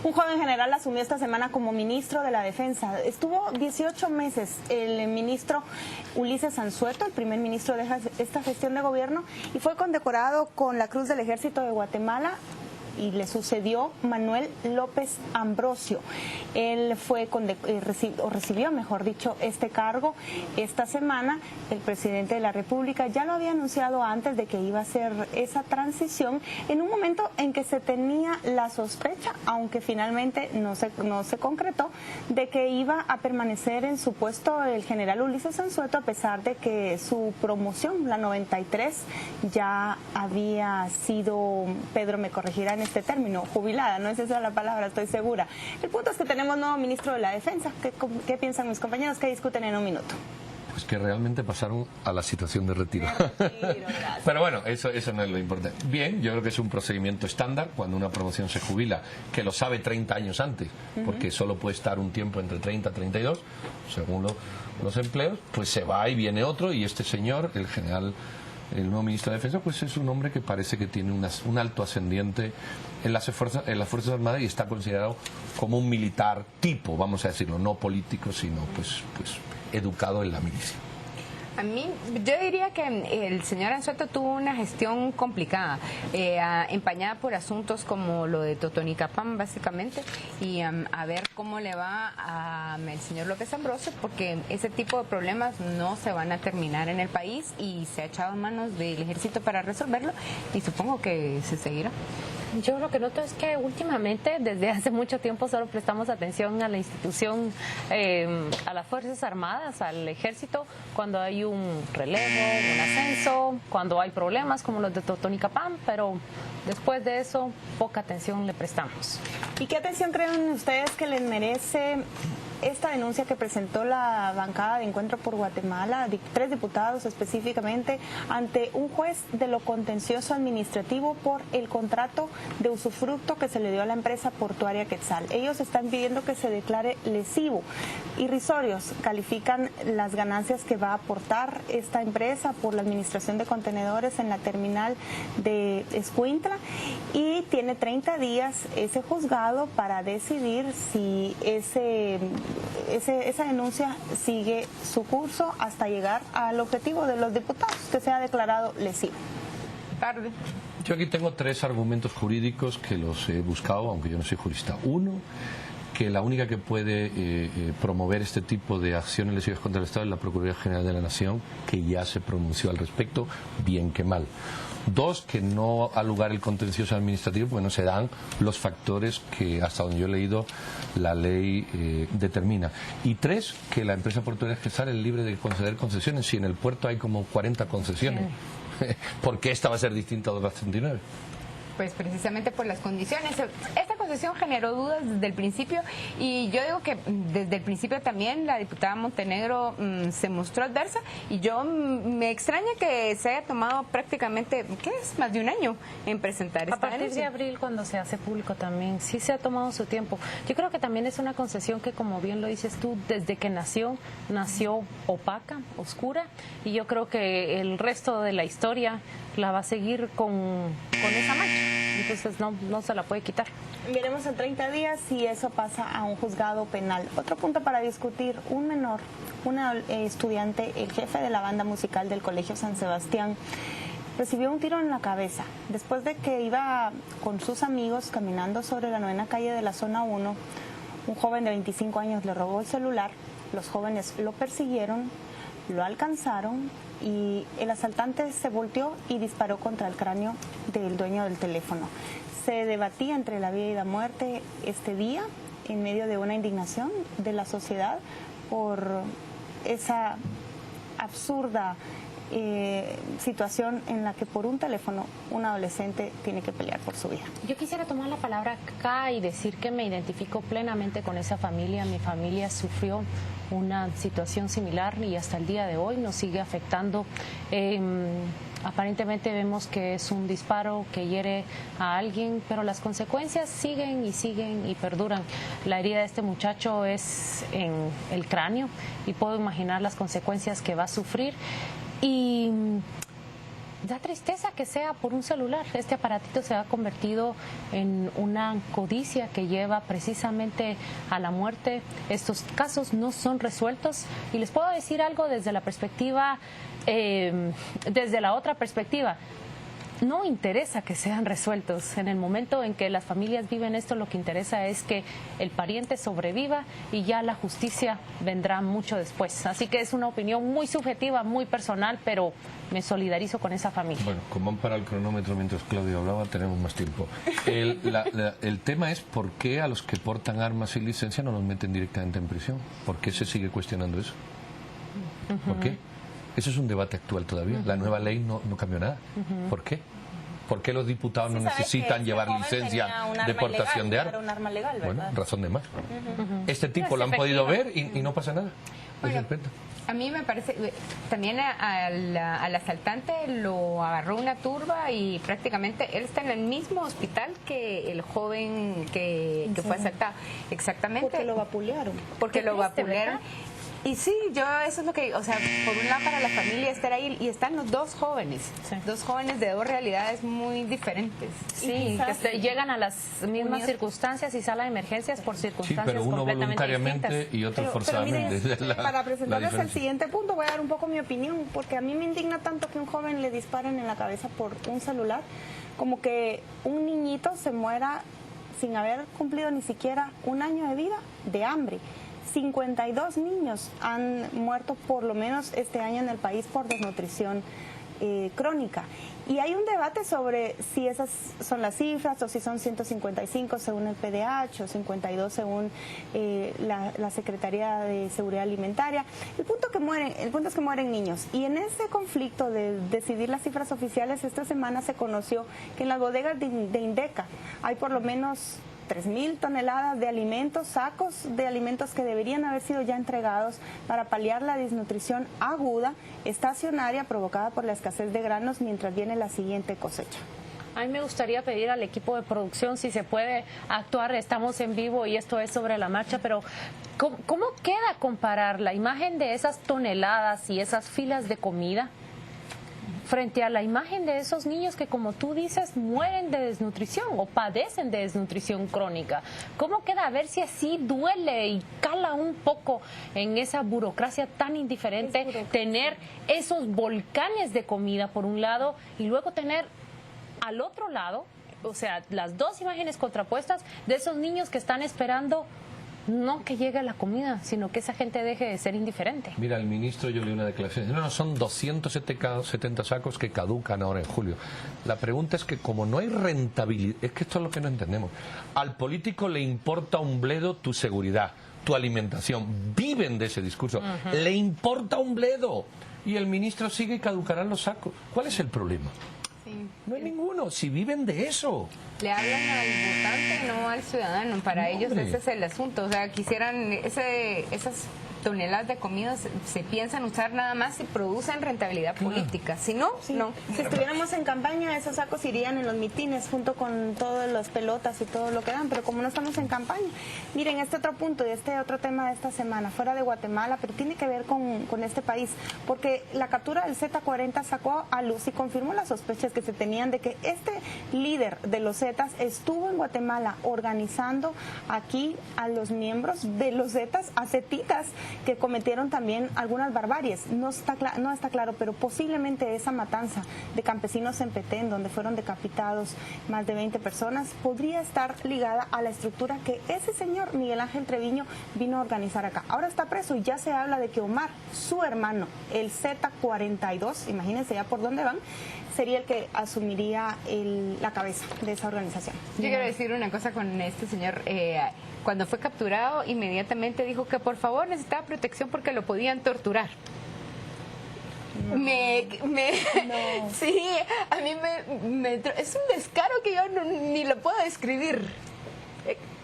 Un joven general asumió esta semana como ministro de la Defensa. Estuvo 18 meses el ministro Ulises Anzueto, el primer ministro de esta gestión de gobierno, y fue condecorado con la Cruz del Ejército de Guatemala, y le sucedió Manuel López Ambrosio. Él recibió, mejor dicho, este cargo esta semana. El presidente de la República ya lo había anunciado antes de que iba a ser esa transición en un momento en que se tenía la sospecha, aunque finalmente no se concretó, de que iba a permanecer en su puesto el general Ulises Anzueto, a pesar de que su promoción, la 93, ya había sido, Pedro me corregirá en este término, jubilada, no es esa la palabra, estoy segura. El punto es que tenemos nuevo ministro de la Defensa. ¿Qué piensan mis compañeros? ¿Qué discuten en un minuto? Pues que realmente pasaron a la situación de retiro. Pero bueno, eso no es lo importante. Bien, yo creo que es un procedimiento estándar cuando una promoción se jubila, que lo sabe 30 años antes, porque solo puede estar un tiempo entre 30 y 32, según los empleos, pues se va y viene otro, y este señor, el nuevo ministro de Defensa, pues es un hombre que parece que tiene un alto ascendiente en las Fuerzas Armadas y está considerado como un militar tipo, vamos a decirlo, no político, sino pues educado en la milicia. A mí, yo diría que el señor Anzueto tuvo una gestión complicada, empañada por asuntos como lo de Totonicapán, básicamente, y a ver cómo le va al señor López Ambrosio, porque ese tipo de problemas no se van a terminar en el país y se ha echado en manos del ejército para resolverlo, y supongo que se seguirá. Yo lo que noto es que últimamente, desde hace mucho tiempo, solo prestamos atención a la institución, a las Fuerzas Armadas, al Ejército, cuando hay un relevo, un ascenso, cuando hay problemas como los de Totonicapán, pero después de eso, poca atención le prestamos. ¿Y qué atención creen ustedes que les merece esta denuncia que presentó la bancada de Encuentro por Guatemala, 3 diputados específicamente, ante un juez de lo contencioso administrativo por el contrato de usufructo que se le dio a la empresa portuaria Quetzal? Ellos están pidiendo que se declare lesivo. Irrisorios califican las ganancias que va a aportar esta empresa por la administración de contenedores en la terminal de Escuintla, y tiene 30 días ese juzgado para decidir si esa denuncia sigue su curso hasta llegar al objetivo de los diputados, que sea declarado lesivo. Tarde. Yo aquí tengo 3 argumentos jurídicos que los he buscado, aunque yo no soy jurista. Uno, que la única que puede promover este tipo de acciones lesivas contra el Estado es la Procuraduría General de la Nación, que ya se pronunció al respecto, bien que mal. 2, que no ha lugar el contencioso administrativo porque no se dan los factores que, hasta donde yo he leído, la ley determina. Y 3, que la empresa portuaria Quetzal es libre de conceder concesiones. Si en el puerto hay como 40 concesiones, ¿por qué esta va a ser distinta a 239? Pues precisamente por las condiciones. Esta concesión generó dudas desde el principio, y yo digo que desde el principio también la diputada Montenegro se mostró adversa, y yo me extraña que se haya tomado prácticamente, ¿qué es? Más de un año en presentar esta denuncia. A partir de abril, cuando se hace público, también sí se ha tomado su tiempo. Yo creo que también es una concesión que, como bien lo dices tú, desde que nació opaca, oscura, y yo creo que el resto de la historia la va a seguir con esa mancha. Entonces no se la puede quitar. Veremos en 30 días si eso pasa a un juzgado penal. Otro punto para discutir: un menor, una estudiante, el jefe de la banda musical del Colegio San Sebastián, recibió un tiro en la cabeza después de que iba con sus amigos caminando sobre la 9ª calle de la zona 1. Un joven de 25 años le robó el celular. Los jóvenes lo persiguieron, lo alcanzaron, y el asaltante se volteó y disparó contra el cráneo del dueño del teléfono. Se debatía entre la vida y la muerte este día, en medio de una indignación de la sociedad por esa absurda situación en la que por un teléfono un adolescente tiene que pelear por su vida. Yo quisiera tomar la palabra acá y decir que me identifico plenamente con esa familia. Mi familia sufrió una situación similar y hasta el día de hoy nos sigue afectando. Aparentemente vemos que es un disparo que hiere a alguien, pero las consecuencias siguen y perduran. La herida de este muchacho es en el cráneo y puedo imaginar las consecuencias que va a sufrir. Y da tristeza que sea por un celular. Este aparatito se ha convertido en una codicia que lleva precisamente a la muerte. Estos casos no son resueltos y les puedo decir algo desde la perspectiva, desde la otra perspectiva. No interesa que sean resueltos. En el momento en que las familias viven esto, lo que interesa es que el pariente sobreviva y ya la justicia vendrá mucho después. Así que es una opinión muy subjetiva, muy personal, pero me solidarizo con esa familia. Bueno, como han parado el cronómetro mientras Claudio hablaba, tenemos más tiempo. El tema es por qué a los que portan armas sin licencia no los meten directamente en prisión. ¿Por qué se sigue cuestionando eso? ¿Por qué? Eso es un debate actual todavía. La nueva ley no cambió nada. ¿Por qué? ¿Por qué los diputados no necesitan llevar licencia de portación de armas? Un arma legal, ¿verdad? Bueno, razón de más. Este tipo lo han podido ver y no pasa nada. Bueno, a mí me parece, también al asaltante lo agarró una turba y prácticamente él está en el mismo hospital que el joven que fue asaltado. Exactamente. Porque lo vapulearon. Porque lo vapulearon. Y sí, yo eso es lo que, o sea, por un lado para la familia estar ahí, y están los dos jóvenes de dos realidades muy diferentes. Sí, que llegan a las mismas circunstancias y sala de emergencias por circunstancias pero uno completamente voluntariamente distintas. y otro forzadamente. Miren, para presentarles el siguiente punto voy a dar un poco mi opinión, porque a mí me indigna tanto que un joven le disparen en la cabeza por un celular, como que un niñito se muera sin haber cumplido ni siquiera un año de vida de hambre. 52 niños han muerto por lo menos este año en el país por desnutrición crónica. Y hay un debate sobre si esas son las cifras o si son 155 según el PDH o 52 según la Secretaría de Seguridad Alimentaria. El punto es que mueren niños. Y en ese conflicto de decidir las cifras oficiales, esta semana se conoció que en las bodegas de Indeca hay por lo menos 3.000 toneladas de alimentos, sacos de alimentos que deberían haber sido ya entregados para paliar la desnutrición aguda, estacionaria, provocada por la escasez de granos mientras viene la siguiente cosecha. A mí me gustaría pedir al equipo de producción si se puede actuar, estamos en vivo y esto es sobre la marcha, pero ¿cómo queda comparar la imagen de esas toneladas y esas filas de comida frente a la imagen de esos niños que, como tú dices, mueren de desnutrición o padecen de desnutrición crónica? ¿Cómo queda? A ver si así duele y cala un poco en esa burocracia tan indiferente tener esos volcanes de comida por un lado y luego tener al otro lado, o sea, las dos imágenes contrapuestas de esos niños que están esperando no que llegue la comida, sino que esa gente deje de ser indiferente. Mira, el ministro, yo leí una declaración, no, son 270 sacos que caducan ahora en julio. La pregunta es que como no hay rentabilidad, es que esto es lo que no entendemos. Al político le importa un bledo tu seguridad, tu alimentación, viven de ese discurso, le importa un bledo. Y el ministro sigue y caducarán los sacos. ¿Cuál es el problema? No hay ninguno, si viven de eso. Le hablan al votante, no al ciudadano. Para ellos ese es el asunto. O sea, quisieran esas toneladas de comida se piensan usar nada más si producen rentabilidad política. Si no, no. Si estuviéramos en campaña, esos sacos irían en los mitines junto con todas las pelotas y todo lo que dan, pero como no estamos en campaña. Miren, este otro punto y este otro tema de esta semana, fuera de Guatemala, pero tiene que ver con este país, porque la captura del Z40 sacó a luz y confirmó las sospechas que se tenían de que este líder de los Zetas estuvo en Guatemala organizando aquí a los miembros de los Zetas, a Zetitas, que cometieron también algunas barbaries. No está claro, pero posiblemente esa matanza de campesinos en Petén, donde fueron decapitados más de 20 personas, podría estar ligada a la estructura que ese señor Miguel Ángel Treviño vino a organizar acá. Ahora está preso y ya se habla de que Omar, su hermano, el Z42, imagínense ya por dónde van, sería el que asumiría la cabeza de esa organización. Yo quiero decir una cosa con este señor. Cuando fue capturado, inmediatamente dijo que por favor necesitaba protección porque lo podían torturar. No. Sí, a mí es un descaro que yo ni lo puedo describir.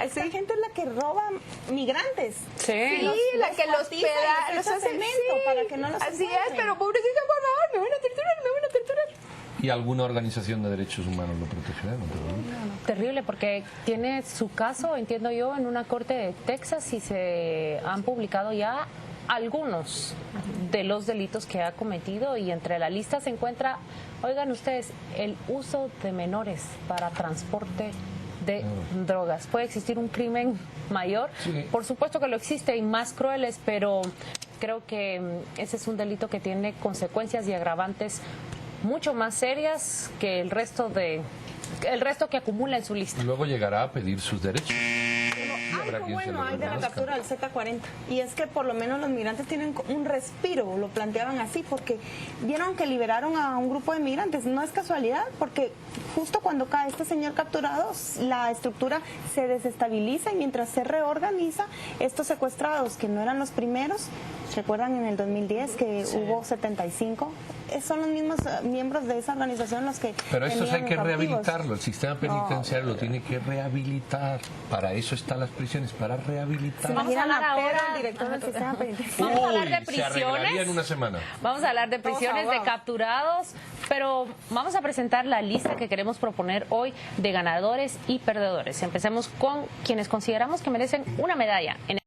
Esa gente es la que roba migrantes. Sí, la que los peda, los hace cemento para que no los así es, pero pobrecita, por favor, me van a torturar. ¿Y alguna organización de derechos humanos lo protegerá? Terrible, porque tiene su caso, entiendo yo, en una corte de Texas y se han publicado ya algunos de los delitos que ha cometido, y entre la lista se encuentra, oigan ustedes, el uso de menores para transporte de drogas. ¿Puede existir un crimen mayor? Sí. Por supuesto que lo existe, y más crueles, pero creo que ese es un delito que tiene consecuencias y agravantes mucho más serias que el resto que acumula en su lista. Luego llegará a pedir sus derechos. Habrá Algo quien se bueno lo hay de la reconozca. captura del Z40, y es que por lo menos los migrantes tienen un respiro, lo planteaban así, porque vieron que liberaron a un grupo de migrantes. No es casualidad, porque justo cuando cae este señor capturado, la estructura se desestabiliza, y mientras se reorganiza, estos secuestrados, que no eran los primeros, recuerdan en el 2010 que hubo 75, son los mismos miembros de esa organización los que Pero estos hay tenían que cautivos. rehabilitarlo, el sistema penitenciario lo tiene que rehabilitar. Para eso están las prisiones, para rehabilitar. Vamos a Imaginan hablar a Pedro, ahora- el director del sistema penitenciario. Vamos a hablar de Se arreglaría prisiones. en una semana. Vamos a hablar de prisiones, de ahogados. capturados, pero vamos a presentar la lista que queremos proponer hoy de ganadores y perdedores. Empecemos con quienes consideramos que merecen una medalla en